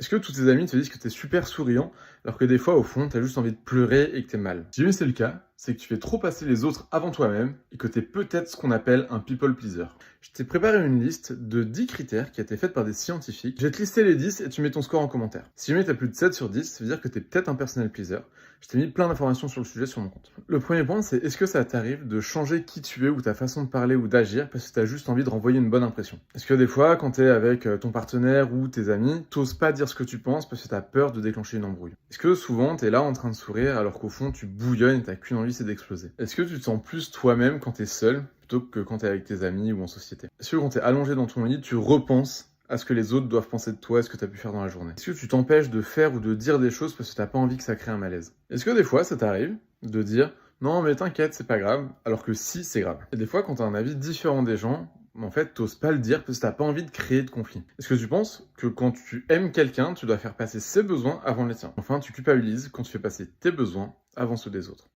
Est-ce que tous tes amis te disent que t'es super souriant, alors que des fois, au fond, t'as juste envie de pleurer et que t'es mal? Si jamais c'est le cas, c'est que tu fais trop passer les autres avant toi-même et que t'es peut-être ce qu'on appelle un people pleaser. Je t'ai préparé une liste de 10 critères qui a été faite par des scientifiques. Je vais te lister les 10 et tu mets ton score en commentaire. Si jamais t'as plus de 7 sur 10, ça veut dire que t'es peut-être un personal pleaser. Je t'ai mis plein d'informations sur le sujet sur mon compte. Le premier point, c'est est-ce que ça t'arrive de changer qui tu es ou ta façon de parler ou d'agir parce que t'as juste envie de renvoyer une bonne impression? Est-ce que des fois, quand t'es avec ton partenaire ou tes amis, t'oses pas dire ce que tu penses parce que t'as peur de déclencher une embrouille? Est-ce que souvent t'es là en train de sourire alors qu'au fond tu bouillonnes et t'as qu'une envie, c'est d'exploser? Est-ce que tu te sens plus toi-même quand t'es seul plutôt que quand t'es avec tes amis ou en société? Est-ce que quand t'es allongé dans ton lit, tu repenses à ce que les autres doivent penser de toi et ce que tu as pu faire dans la journée? Est-ce que tu t'empêches de faire ou de dire des choses parce que t'as pas envie que ça crée un malaise? Est-ce que des fois ça t'arrive de dire non mais t'inquiète c'est pas grave, alors que si c'est grave? Et des fois quand t'as un avis différent des gens, en fait t'oses pas le dire parce que t'as pas envie de créer de conflit. Est-ce que tu penses que quand tu aimes quelqu'un, tu dois faire passer ses besoins avant les tiens? Enfin tu culpabilises quand tu fais passer tes besoins avant ceux des autres.